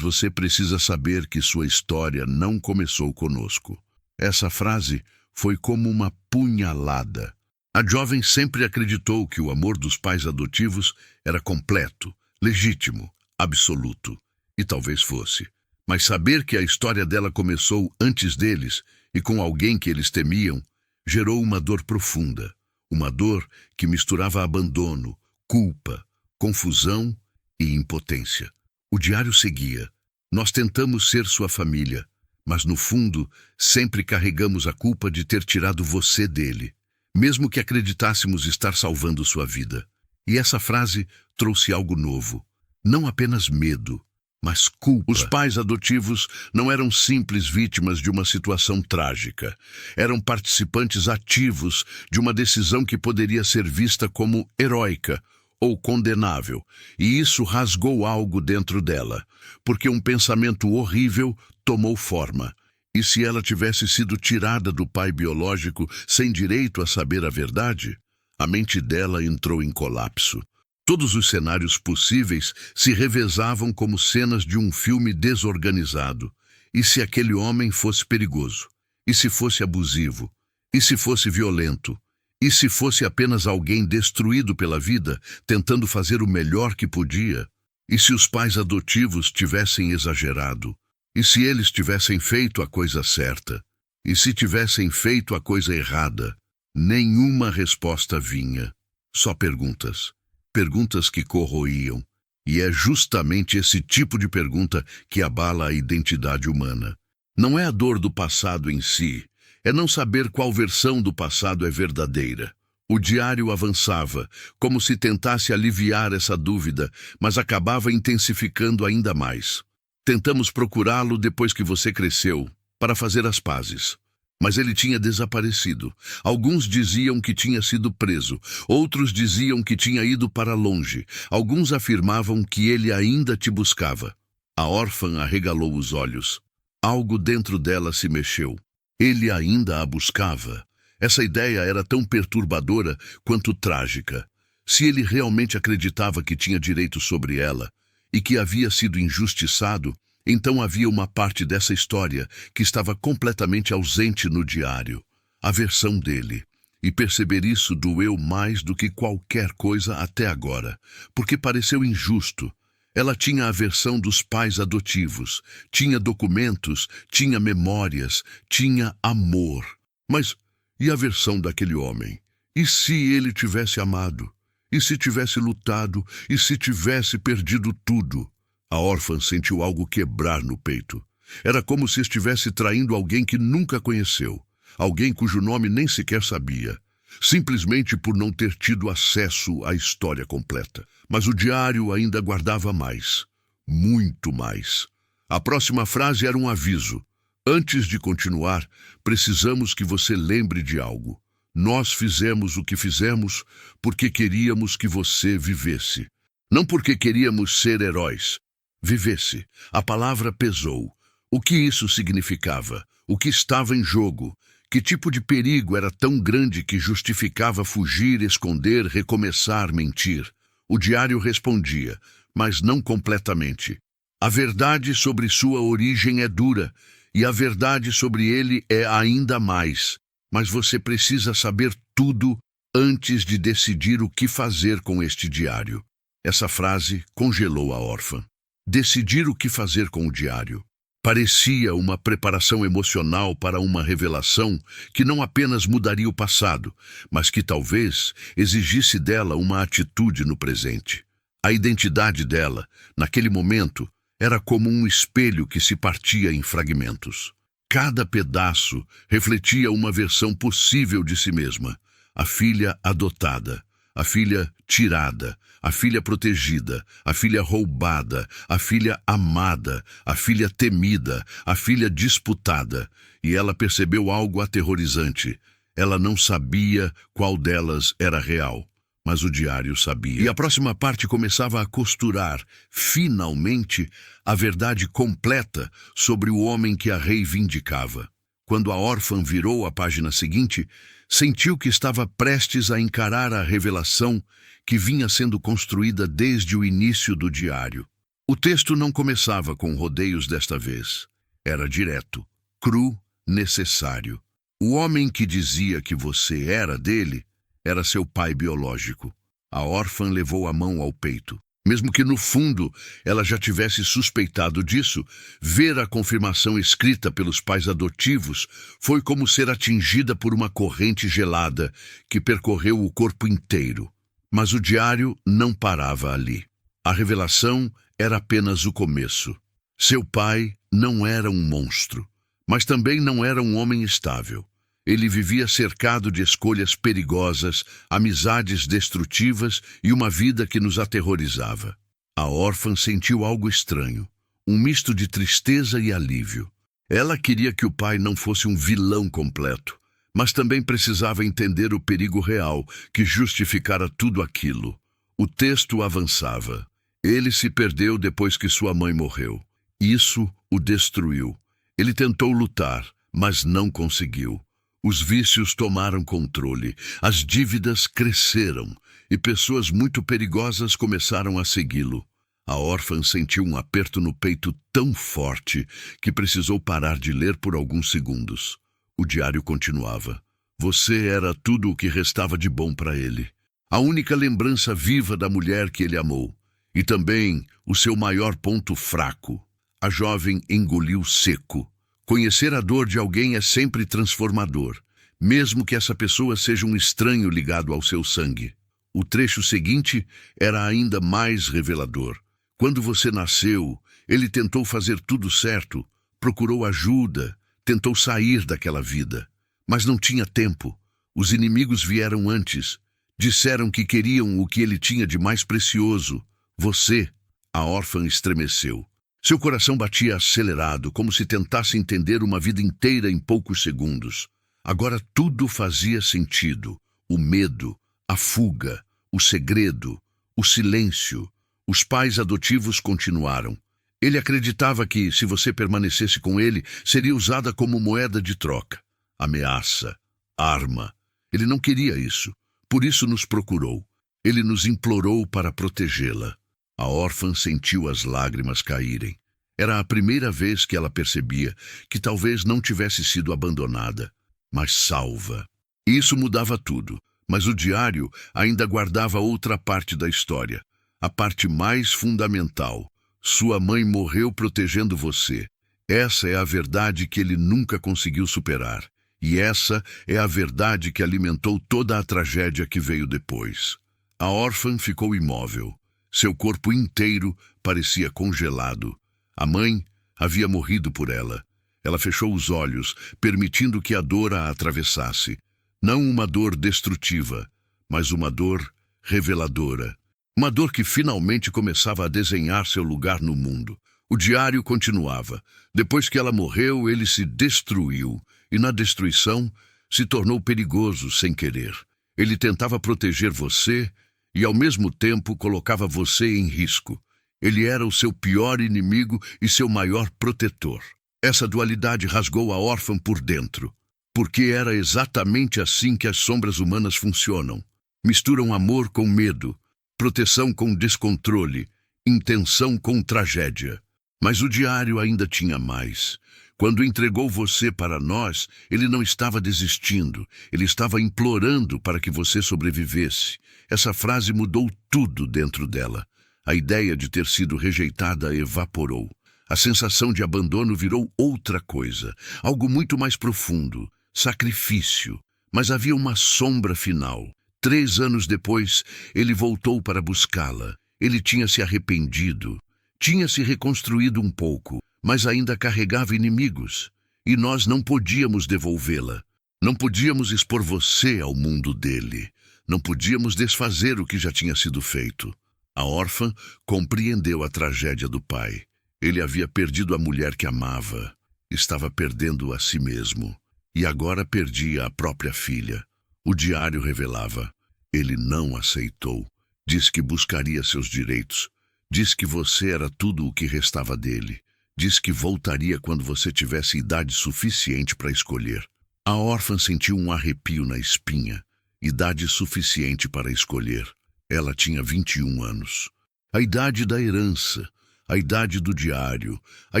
você precisa saber que sua história não começou conosco. Essa frase foi como uma punhalada. A jovem sempre acreditou que o amor dos pais adotivos era completo, legítimo, absoluto. E talvez fosse. Mas saber que a história dela começou antes deles e com alguém que eles temiam, gerou uma dor profunda. Uma dor que misturava abandono, culpa, confusão e impotência. O diário seguia. Nós tentamos ser sua família, mas no fundo sempre carregamos a culpa de ter tirado você dele, mesmo que acreditássemos estar salvando sua vida. E essa frase trouxe algo novo. Não apenas medo, mas culpa. Os pais adotivos não eram simples vítimas de uma situação trágica. Eram participantes ativos de uma decisão que poderia ser vista como heróica ou condenável. E isso rasgou algo dentro dela, porque um pensamento horrível tomou forma. E se ela tivesse sido tirada do pai biológico sem direito a saber a verdade? A mente dela entrou em colapso. Todos os cenários possíveis se revezavam como cenas de um filme desorganizado. E se aquele homem fosse perigoso? E se fosse abusivo? E se fosse violento? E se fosse apenas alguém destruído pela vida, tentando fazer o melhor que podia? E se os pais adotivos tivessem exagerado? E se eles tivessem feito a coisa certa? E se tivessem feito a coisa errada? Nenhuma resposta vinha. Só perguntas. Perguntas que corroíam. E é justamente esse tipo de pergunta que abala a identidade humana. Não é a dor do passado em si, é não saber qual versão do passado é verdadeira. O diário avançava, como se tentasse aliviar essa dúvida, mas acabava intensificando ainda mais. Tentamos procurá-lo depois que você cresceu, para fazer as pazes. Mas ele tinha desaparecido. Alguns diziam que tinha sido preso, outros diziam que tinha ido para longe. Alguns afirmavam que ele ainda te buscava. A órfã arregalou os olhos. Algo dentro dela se mexeu. Ele ainda a buscava. Essa ideia era tão perturbadora quanto trágica. Se ele realmente acreditava que tinha direito sobre ela e que havia sido injustiçado, então havia uma parte dessa história que estava completamente ausente no diário, a versão dele. E perceber isso doeu mais do que qualquer coisa até agora, porque pareceu injusto. Ela tinha a versão dos pais adotivos, tinha documentos, tinha memórias, tinha amor. Mas e a versão daquele homem? E se ele tivesse amado? E se tivesse lutado? E se tivesse perdido tudo? A órfã sentiu algo quebrar no peito. Era como se estivesse traindo alguém que nunca conheceu, alguém cujo nome nem sequer sabia, simplesmente por não ter tido acesso à história completa. Mas o diário ainda guardava mais, muito mais. A próxima frase era um aviso. Antes de continuar, precisamos que você lembre de algo. Nós fizemos o que fizemos porque queríamos que você vivesse. Não porque queríamos ser heróis. Vivesse. A palavra pesou. O que isso significava? O que estava em jogo? Que tipo de perigo era tão grande que justificava fugir, esconder, recomeçar, mentir? O diário respondia, mas não completamente. A verdade sobre sua origem é dura, e a verdade sobre ele é ainda mais. Mas você precisa saber tudo antes de decidir o que fazer com este diário. Essa frase congelou a órfã. Decidir o que fazer com o diário. Parecia uma preparação emocional para uma revelação que não apenas mudaria o passado, mas que talvez exigisse dela uma atitude no presente. A identidade dela, naquele momento, era como um espelho que se partia em fragmentos. Cada pedaço refletia uma versão possível de si mesma. A filha adotada, a filha tirada, a filha protegida, a filha roubada, a filha amada, a filha temida, a filha disputada. e ela percebeu algo aterrorizante. Ela não sabia qual delas era real, mas o diário sabia. E a próxima parte começava a costurar, finalmente, a verdade completa sobre o homem que a reivindicava. Quando a órfã virou a página seguinte, sentiu que estava prestes a encarar a revelação que vinha sendo construída desde o início do diário. O texto não começava com rodeios desta vez. Era direto, cru, necessário. O homem que dizia que você era dele era seu pai biológico. A órfã levou a mão ao peito. Mesmo que no fundo ela já tivesse suspeitado disso, ver a confirmação escrita pelos pais adotivos foi como ser atingida por uma corrente gelada que percorreu o corpo inteiro. Mas o diário não parava ali. A revelação era apenas o começo. Seu pai não era um monstro, mas também não era um homem estável. Ele vivia cercado de escolhas perigosas, amizades destrutivas e uma vida que nos aterrorizava. A órfã sentiu algo estranho, um misto de tristeza e alívio. Ela queria que o pai não fosse um vilão completo, mas também precisava entender o perigo real que justificara tudo aquilo. O texto avançava. Ele se perdeu depois que sua mãe morreu. Isso o destruiu. Ele tentou lutar, mas não conseguiu. Os vícios tomaram controle, as dívidas cresceram e pessoas muito perigosas começaram a segui-lo. A órfã sentiu um aperto no peito tão forte que precisou parar de ler por alguns segundos. O diário continuava. Você era tudo o que restava de bom para ele. A única lembrança viva da mulher que ele amou. E também o seu maior ponto fraco. A jovem engoliu seco. Conhecer a dor de alguém é sempre transformador, mesmo que essa pessoa seja um estranho ligado ao seu sangue. O trecho seguinte era ainda mais revelador. Quando você nasceu, ele tentou fazer tudo certo, procurou ajuda, tentou sair daquela vida. Mas não tinha tempo. Os inimigos vieram antes. Disseram que queriam o que ele tinha de mais precioso. Você. A órfã estremeceu. Seu coração batia acelerado, como se tentasse entender uma vida inteira em poucos segundos. Agora tudo fazia sentido. O medo, a fuga, o segredo, o silêncio. Os pais adotivos continuaram. Ele acreditava que, se você permanecesse com ele, seria usada como moeda de troca. Ameaça, arma. Ele não queria isso. Por isso nos procurou. Ele nos implorou para protegê-la. A órfã sentiu as lágrimas caírem. Era a primeira vez que ela percebia que talvez não tivesse sido abandonada, mas salva. Isso mudava tudo, mas o diário ainda guardava outra parte da história, a parte mais fundamental. Sua mãe morreu protegendo você. Essa é a verdade que ele nunca conseguiu superar. E essa é a verdade que alimentou toda a tragédia que veio depois. A órfã ficou imóvel. Seu corpo inteiro parecia congelado. A mãe havia morrido por ela. Ela fechou os olhos, permitindo que a dor a atravessasse. Não uma dor destrutiva, mas uma dor reveladora. Uma dor que finalmente começava a desenhar seu lugar no mundo. O diário continuava. Depois que ela morreu, ele se destruiu. E na destruição, se tornou perigoso sem querer. Ele tentava proteger você e, ao mesmo tempo, colocava você em risco. Ele era o seu pior inimigo e seu maior protetor. Essa dualidade rasgou a órfã por dentro, porque era exatamente assim que as sombras humanas funcionam. Misturam amor com medo, proteção com descontrole, intenção com tragédia. Mas o diário ainda tinha mais. Quando entregou você para nós, ele não estava desistindo, ele estava implorando para que você sobrevivesse. Essa frase mudou tudo dentro dela. A ideia de ter sido rejeitada evaporou. A sensação de abandono virou outra coisa, algo muito mais profundo, sacrifício. Mas havia uma sombra final. 3 anos depois, ele voltou para buscá-la. Ele tinha se arrependido, tinha se reconstruído um pouco, mas ainda carregava inimigos. E nós não podíamos devolvê-la. Não podíamos expor você ao mundo dele. Não podíamos desfazer o que já tinha sido feito. A órfã compreendeu a tragédia do pai. Ele havia perdido a mulher que amava. Estava perdendo a si mesmo. E agora perdia a própria filha. O diário revelava: ele não aceitou. Diz que buscaria seus direitos. Diz que você era tudo o que restava dele. Diz que voltaria quando você tivesse idade suficiente para escolher. A órfã sentiu um arrepio na espinha. Idade suficiente para escolher. Ela tinha 21 anos. A idade da herança, a idade do diário, a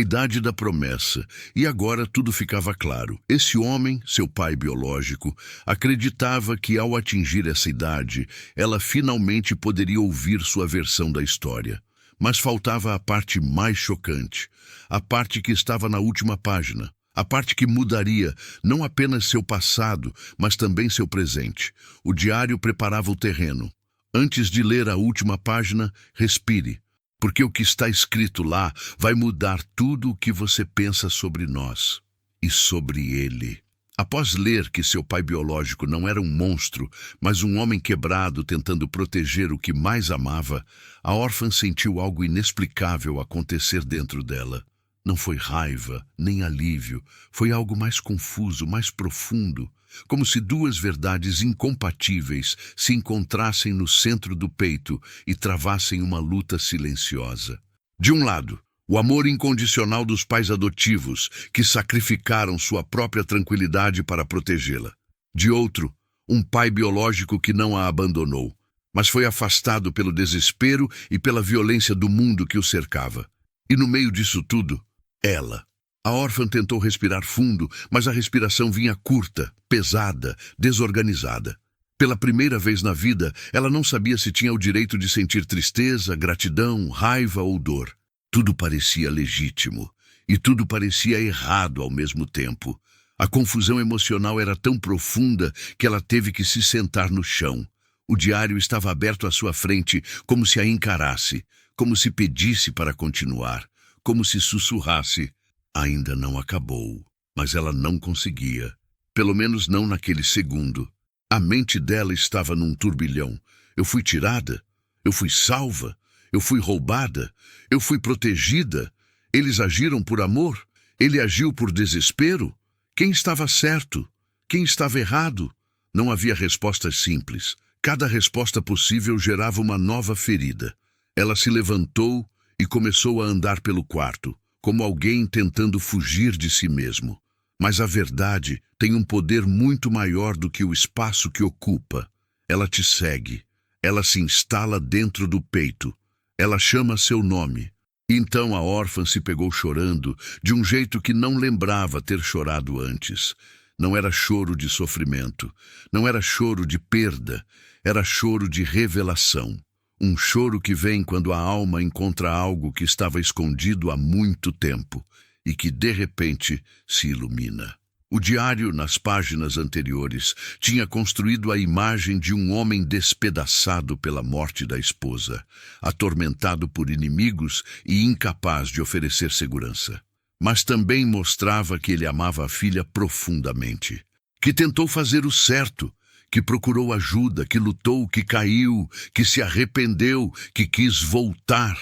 idade da promessa. E agora tudo ficava claro. Esse homem, seu pai biológico, acreditava que ao atingir essa idade, ela finalmente poderia ouvir sua versão da história. Mas faltava a parte mais chocante, a parte que estava na última página, a parte que mudaria não apenas seu passado, mas também seu presente. O diário preparava o terreno. Antes de ler a última página, respire, porque o que está escrito lá vai mudar tudo o que você pensa sobre nós e sobre ele. Após ler que seu pai biológico não era um monstro, mas um homem quebrado tentando proteger o que mais amava, a órfã sentiu algo inexplicável acontecer dentro dela. Não foi raiva, nem alívio, foi algo mais confuso, mais profundo, como se duas verdades incompatíveis se encontrassem no centro do peito e travassem uma luta silenciosa. De um lado, o amor incondicional dos pais adotivos, que sacrificaram sua própria tranquilidade para protegê-la. De outro, um pai biológico que não a abandonou, mas foi afastado pelo desespero e pela violência do mundo que o cercava. E no meio disso tudo, ela. A órfã tentou respirar fundo, mas a respiração vinha curta, pesada, desorganizada. Pela primeira vez na vida, ela não sabia se tinha o direito de sentir tristeza, gratidão, raiva ou dor. Tudo parecia legítimo, e tudo parecia errado ao mesmo tempo. A confusão emocional era tão profunda que ela teve que se sentar no chão. O diário estava aberto à sua frente, como se a encarasse, como se pedisse para continuar, como se sussurrasse: ainda não acabou. Mas ela não conseguia. Pelo menos não naquele segundo. A mente dela estava num turbilhão. Eu fui tirada? Eu fui salva? Eu fui roubada? Eu fui protegida? Eles agiram por amor? Ele agiu por desespero? Quem estava certo? Quem estava errado? Não havia respostas simples. Cada resposta possível gerava uma nova ferida. Ela se levantou e começou a andar pelo quarto, como alguém tentando fugir de si mesmo. Mas a verdade tem um poder muito maior do que o espaço que ocupa. Ela te segue. Ela se instala dentro do peito. Ela chama seu nome. Então a órfã se pegou chorando, de um jeito que não lembrava ter chorado antes. Não era choro de sofrimento, não era choro de perda, era choro de revelação. Um choro que vem quando a alma encontra algo que estava escondido há muito tempo e que, de repente, se ilumina. O diário, nas páginas anteriores, tinha construído a imagem de um homem despedaçado pela morte da esposa, atormentado por inimigos e incapaz de oferecer segurança. Mas também mostrava que ele amava a filha profundamente, que tentou fazer o certo, que procurou ajuda, que lutou, que caiu, que se arrependeu, que quis voltar.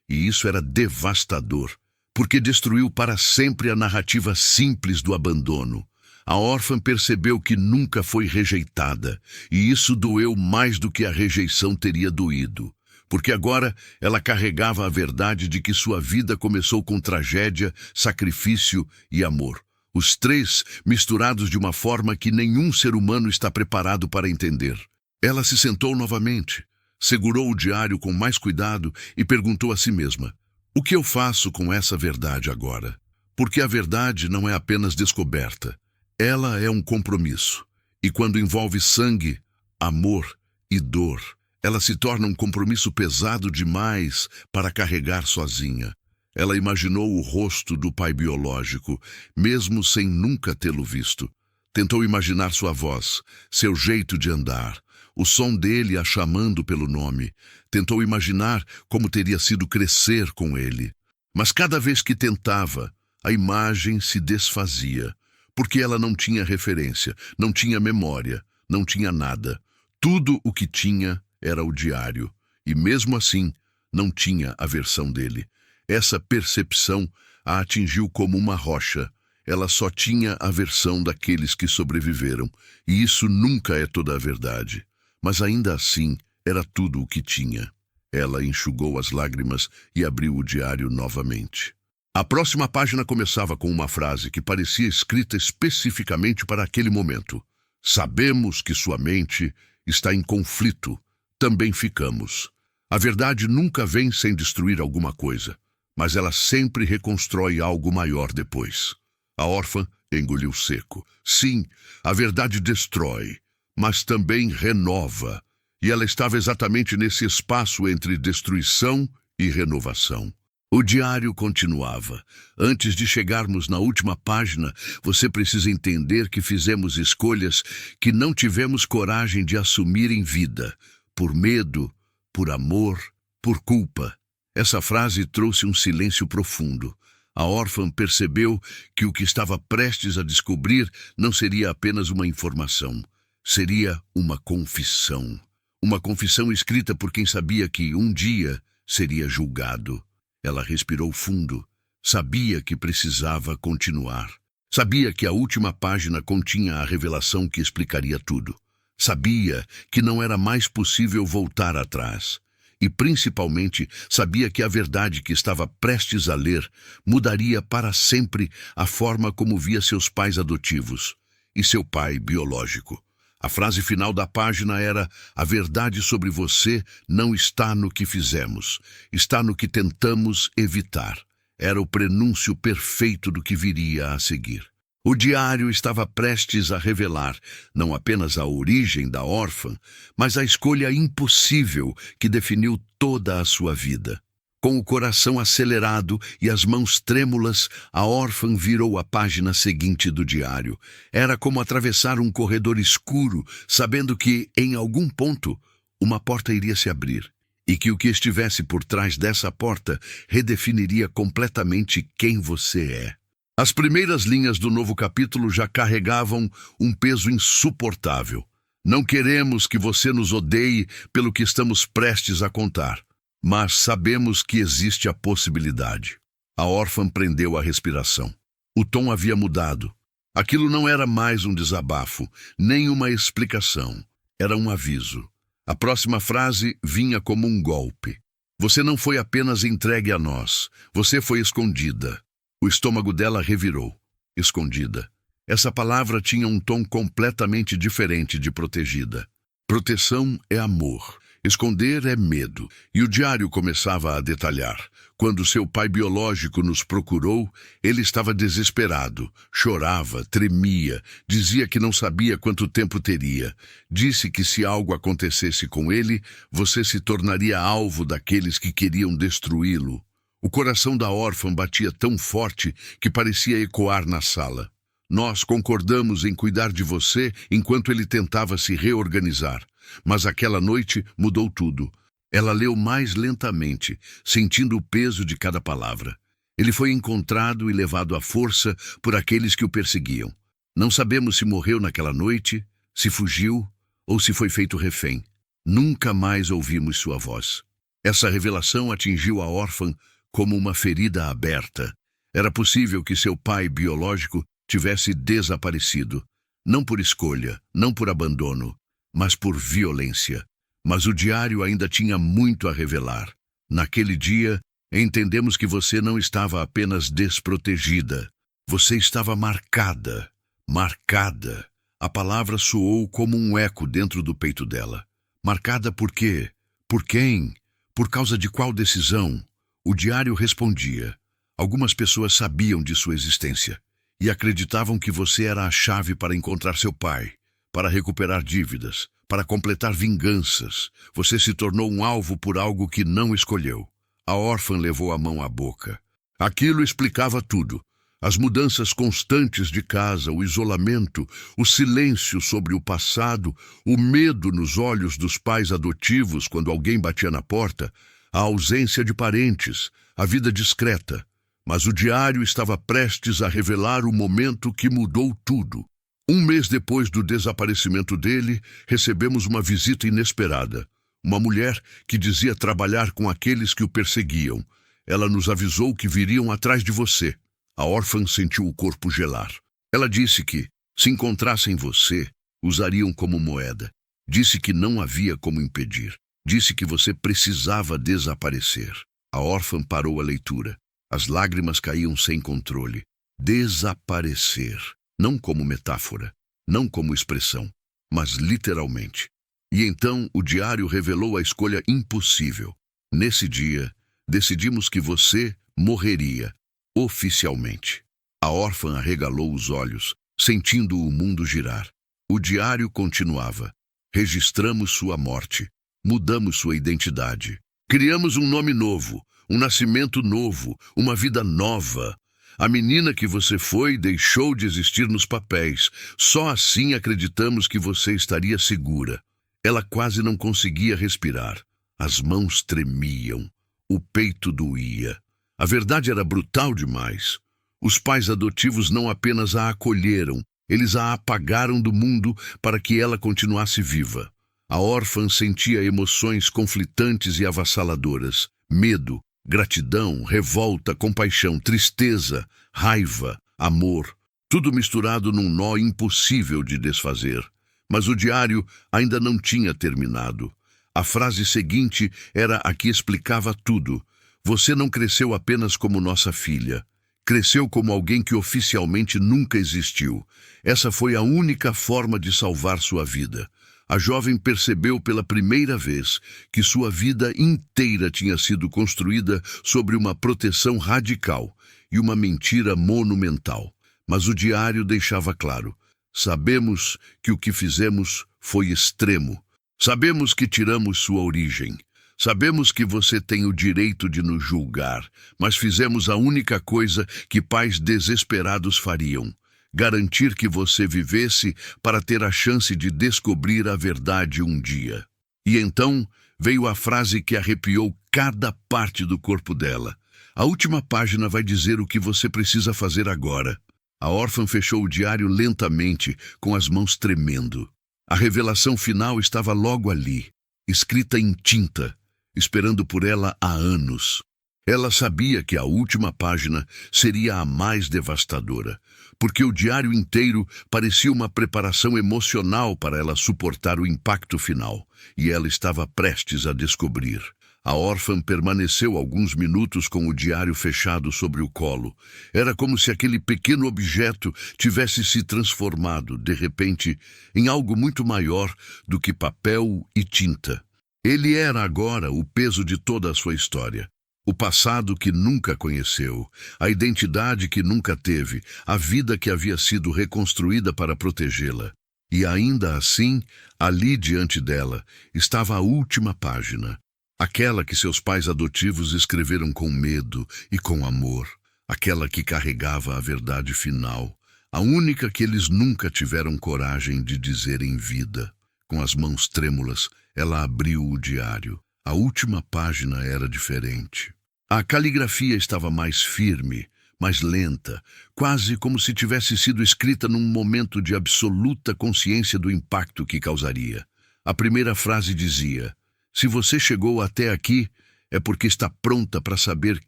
E isso era devastador, porque destruiu para sempre a narrativa simples do abandono. A órfã percebeu que nunca foi rejeitada, e isso doeu mais do que a rejeição teria doído, porque agora ela carregava a verdade de que sua vida começou com tragédia, sacrifício e amor. Os três misturados de uma forma que nenhum ser humano está preparado para entender. Ela se sentou novamente, segurou o diário com mais cuidado e perguntou a si mesma: o que eu faço com essa verdade agora? Porque a verdade não é apenas descoberta. Ela é um compromisso. E quando envolve sangue, amor e dor, ela se torna um compromisso pesado demais para carregar sozinha. Ela imaginou o rosto do pai biológico, mesmo sem nunca tê-lo visto. Tentou imaginar sua voz, seu jeito de andar, o som dele a chamando pelo nome. Tentou imaginar como teria sido crescer com ele. Mas cada vez que tentava, a imagem se desfazia, porque ela não tinha referência, não tinha memória, não tinha nada. Tudo o que tinha era o diário, e mesmo assim, não tinha a versão dele. Essa percepção a atingiu como uma rocha. Ela só tinha a versão daqueles que sobreviveram, e isso nunca é toda a verdade. Mas ainda assim, era tudo o que tinha. Ela enxugou as lágrimas e abriu o diário novamente. A próxima página começava com uma frase que parecia escrita especificamente para aquele momento. Sabemos que sua mente está em conflito. Também ficamos. A verdade nunca vem sem destruir alguma coisa, mas ela sempre reconstrói algo maior depois. A órfã engoliu seco. Sim, a verdade destrói, mas também renova. E ela estava exatamente nesse espaço entre destruição e renovação. O diário continuava. Antes de chegarmos na última página, você precisa entender que fizemos escolhas que não tivemos coragem de assumir em vida, por medo, por amor, por culpa. Essa frase trouxe um silêncio profundo. A órfã percebeu que o que estava prestes a descobrir não seria apenas uma informação, seria uma confissão. Uma confissão escrita por quem sabia que um dia seria julgado. Ela respirou fundo. Sabia que precisava continuar. Sabia que a última página continha a revelação que explicaria tudo. Sabia que não era mais possível voltar atrás. E, principalmente, sabia que a verdade que estava prestes a ler mudaria para sempre a forma como via seus pais adotivos e seu pai biológico. A frase final da página era: a verdade sobre você não está no que fizemos, está no que tentamos evitar. Era o prenúncio perfeito do que viria a seguir. O diário estava prestes a revelar não apenas a origem da órfã, mas a escolha impossível que definiu toda a sua vida. Com o coração acelerado e as mãos trêmulas, a órfã virou a página seguinte do diário. Era como atravessar um corredor escuro, sabendo que, em algum ponto, uma porta iria se abrir, e que o que estivesse por trás dessa porta redefiniria completamente quem você é. As primeiras linhas do novo capítulo já carregavam um peso insuportável. Não queremos que você nos odeie pelo que estamos prestes a contar. Mas sabemos que existe a possibilidade. A órfã prendeu a respiração. O tom havia mudado. Aquilo não era mais um desabafo, nem uma explicação. Era um aviso. A próxima frase vinha como um golpe. Você não foi apenas entregue a nós. Você foi escondida. O estômago dela revirou. Escondida. Essa palavra tinha um tom completamente diferente de protegida. Proteção é amor. Esconder é medo, e o diário começava a detalhar. Quando seu pai biológico nos procurou, ele estava desesperado, chorava, tremia, dizia que não sabia quanto tempo teria. Disse que se algo acontecesse com ele, você se tornaria alvo daqueles que queriam destruí-lo. O coração da órfã batia tão forte que parecia ecoar na sala. Nós concordamos em cuidar de você enquanto ele tentava se reorganizar. Mas aquela noite mudou tudo. Ela leu mais lentamente, sentindo o peso de cada palavra. Ele foi encontrado e levado à força por aqueles que o perseguiam. Não sabemos se morreu naquela noite, se fugiu ou se foi feito refém. Nunca mais ouvimos sua voz. Essa revelação atingiu a órfã como uma ferida aberta. Era possível que seu pai biológico tivesse desaparecido. Não por escolha, não por abandono, mas por violência. Mas o diário ainda tinha muito a revelar. Naquele dia, entendemos que você não estava apenas desprotegida. Você estava marcada. Marcada. A palavra soou como um eco dentro do peito dela. Marcada por quê? Por quem? Por causa de qual decisão? O diário respondia. Algumas pessoas sabiam de sua existência e acreditavam que você era a chave para encontrar seu pai, para recuperar dívidas, para completar vinganças. Você se tornou um alvo por algo que não escolheu. A órfã levou a mão à boca. Aquilo explicava tudo. As mudanças constantes de casa, o isolamento, o silêncio sobre o passado, o medo nos olhos dos pais adotivos quando alguém batia na porta, a ausência de parentes, a vida discreta. Mas o diário estava prestes a revelar o momento que mudou tudo. Um mês depois do desaparecimento dele, recebemos uma visita inesperada. Uma mulher que dizia trabalhar com aqueles que o perseguiam. Ela nos avisou que viriam atrás de você. A órfã sentiu o corpo gelar. Ela disse que, se encontrassem você, usariam como moeda. Disse que não havia como impedir. Disse que você precisava desaparecer. A órfã parou a leitura. As lágrimas caíam sem controle. Desaparecer. Não como metáfora, não como expressão, mas literalmente. E então o diário revelou a escolha impossível. Nesse dia, decidimos que você morreria, oficialmente. A órfã arregalou os olhos, sentindo o mundo girar. O diário continuava. Registramos sua morte. Mudamos sua identidade. Criamos um nome novo, um nascimento novo, uma vida nova. A menina que você foi deixou de existir nos papéis. Só assim acreditamos que você estaria segura. Ela quase não conseguia respirar. As mãos tremiam. O peito doía. A verdade era brutal demais. Os pais adotivos não apenas a acolheram, eles a apagaram do mundo para que ela continuasse viva. A órfã sentia emoções conflitantes e avassaladoras. Medo, gratidão, revolta, compaixão, tristeza, raiva, amor. Tudo misturado num nó impossível de desfazer. Mas o diário ainda não tinha terminado. A frase seguinte era a que explicava tudo. Você não cresceu apenas como nossa filha. Cresceu como alguém que oficialmente nunca existiu. Essa foi a única forma de salvar sua vida. A jovem percebeu pela primeira vez que sua vida inteira tinha sido construída sobre uma proteção radical e uma mentira monumental. Mas o diário deixava claro: sabemos que o que fizemos foi extremo. Sabemos que tiramos sua origem. Sabemos que você tem o direito de nos julgar, mas fizemos a única coisa que pais desesperados fariam: garantir que você vivesse para ter a chance de descobrir a verdade um dia. E então veio a frase que arrepiou cada parte do corpo dela. A última página vai dizer o que você precisa fazer agora. A órfã fechou o diário lentamente, com as mãos tremendo. A revelação final estava logo ali, escrita em tinta, esperando por ela há anos. Ela sabia que a última página seria a mais devastadora, porque o diário inteiro parecia uma preparação emocional para ela suportar o impacto final, e ela estava prestes a descobrir. A órfã permaneceu alguns minutos com o diário fechado sobre o colo. Era como se aquele pequeno objeto tivesse se transformado, de repente, em algo muito maior do que papel e tinta. Ele era agora o peso de toda a sua história. O passado que nunca conheceu, a identidade que nunca teve, a vida que havia sido reconstruída para protegê-la. E ainda assim, ali diante dela, estava a última página. Aquela que seus pais adotivos escreveram com medo e com amor. Aquela que carregava a verdade final. A única que eles nunca tiveram coragem de dizer em vida. Com as mãos trêmulas, ela abriu o diário. A última página era diferente. A caligrafia estava mais firme, mais lenta, quase como se tivesse sido escrita num momento de absoluta consciência do impacto que causaria. A primeira frase dizia: se você chegou até aqui, é porque está pronta para saber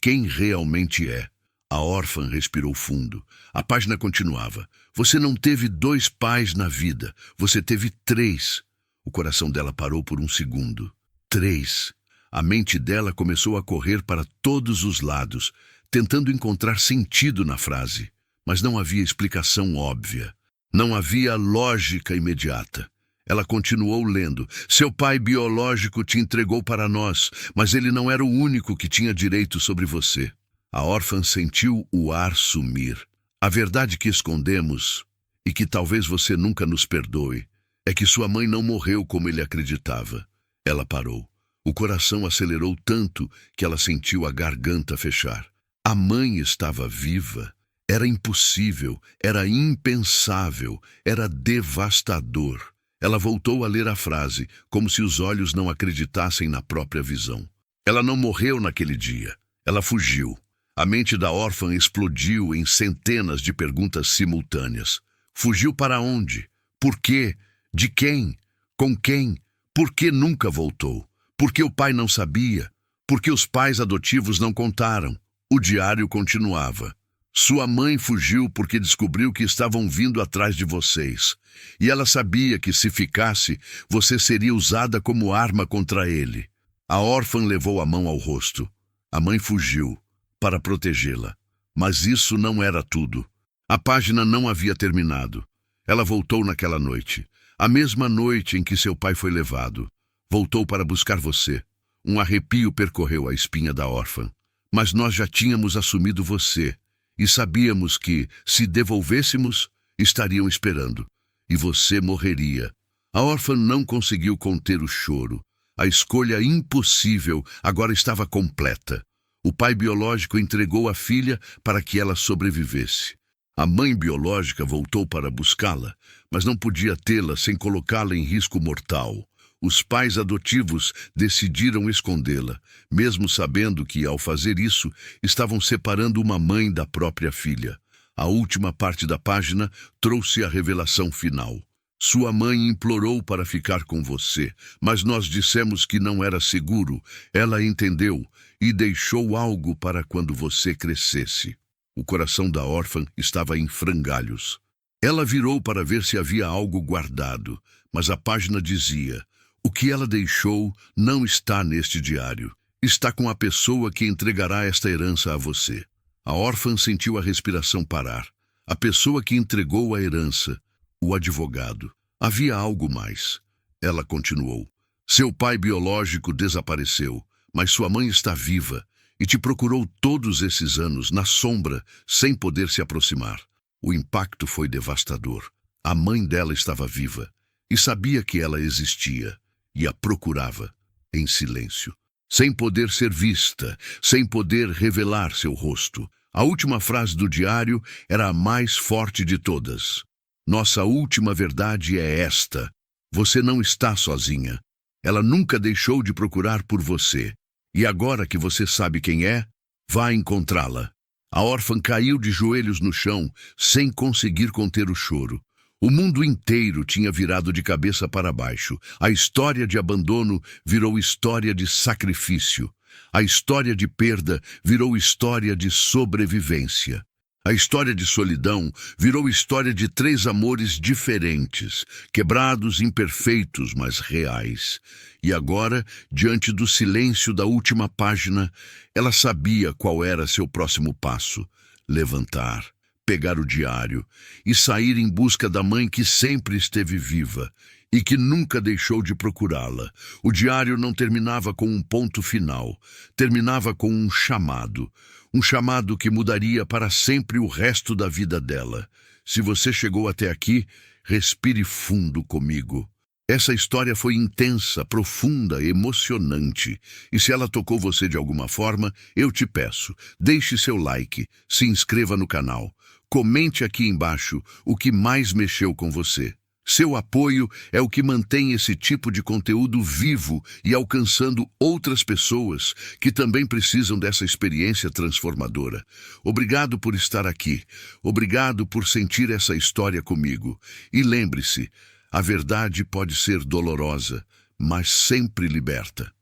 quem realmente é. A órfã respirou fundo. A página continuava. Você não teve 2 pais na vida, você teve 3. O coração dela parou por um segundo. 3. A mente dela começou a correr para todos os lados, tentando encontrar sentido na frase. Mas não havia explicação óbvia. Não havia lógica imediata. Ela continuou lendo. Seu pai biológico te entregou para nós, mas ele não era o único que tinha direito sobre você. A órfã sentiu o ar sumir. A verdade que escondemos, e que talvez você nunca nos perdoe, é que sua mãe não morreu como ele acreditava. Ela parou. O coração acelerou tanto que ela sentiu a garganta fechar. A mãe estava viva. Era impossível, era impensável, era devastador. Ela voltou a ler a frase, como se os olhos não acreditassem na própria visão. Ela não morreu naquele dia. Ela fugiu. A mente da órfã explodiu em centenas de perguntas simultâneas. Fugiu para onde? Por quê? De quem? Com quem? Por que nunca voltou? Por que o pai não sabia? Por que os pais adotivos não contaram? O diário continuava. Sua mãe fugiu porque descobriu que estavam vindo atrás de vocês. E ela sabia que, se ficasse, você seria usada como arma contra ele. A órfã levou a mão ao rosto. A mãe fugiu para protegê-la. Mas isso não era tudo. A página não havia terminado. Ela voltou naquela noite. A mesma noite em que seu pai foi levado. Voltou para buscar você. Um arrepio percorreu a espinha da órfã. Mas nós já tínhamos assumido você. E sabíamos que, se devolvêssemos, estariam esperando. E você morreria. A órfã não conseguiu conter o choro. A escolha impossível agora estava completa. O pai biológico entregou a filha para que ela sobrevivesse. A mãe biológica voltou para buscá-la, mas não podia tê-la sem colocá-la em risco mortal. Os pais adotivos decidiram escondê-la, mesmo sabendo que, ao fazer isso, estavam separando uma mãe da própria filha. A última parte da página trouxe a revelação final. Sua mãe implorou para ficar com você, mas nós dissemos que não era seguro. Ela entendeu e deixou algo para quando você crescesse. O coração da órfã estava em frangalhos. Ela virou para ver se havia algo guardado, mas a página dizia: o que ela deixou não está neste diário. Está com a pessoa que entregará esta herança a você. A órfã sentiu a respiração parar. A pessoa que entregou a herança, o advogado. Havia algo mais. Ela continuou. Seu pai biológico desapareceu, mas sua mãe está viva e te procurou todos esses anos na sombra, sem poder se aproximar. O impacto foi devastador. A mãe dela estava viva e sabia que ela existia. E a procurava, em silêncio, sem poder ser vista, sem poder revelar seu rosto. A última frase do diário era a mais forte de todas. Nossa última verdade é esta: você não está sozinha. Ela nunca deixou de procurar por você. E agora que você sabe quem é, vá encontrá-la. A órfã caiu de joelhos no chão, sem conseguir conter o choro. O mundo inteiro tinha virado de cabeça para baixo. A história de abandono virou história de sacrifício. A história de perda virou história de sobrevivência. A história de solidão virou história de 3 amores diferentes, quebrados, imperfeitos, mas reais. E agora, diante do silêncio da última página, ela sabia qual era seu próximo passo: levantar, pegar o diário e sair em busca da mãe que sempre esteve viva e que nunca deixou de procurá-la. O diário não terminava com um ponto final, terminava com um chamado que mudaria para sempre o resto da vida dela. Se você chegou até aqui, respire fundo comigo. Essa história foi intensa, profunda, emocionante. E se ela tocou você de alguma forma, eu te peço, deixe seu like, se inscreva no canal. Comente aqui embaixo o que mais mexeu com você. Seu apoio é o que mantém esse tipo de conteúdo vivo e alcançando outras pessoas que também precisam dessa experiência transformadora. Obrigado por estar aqui. Obrigado por sentir essa história comigo. E lembre-se, a verdade pode ser dolorosa, mas sempre liberta.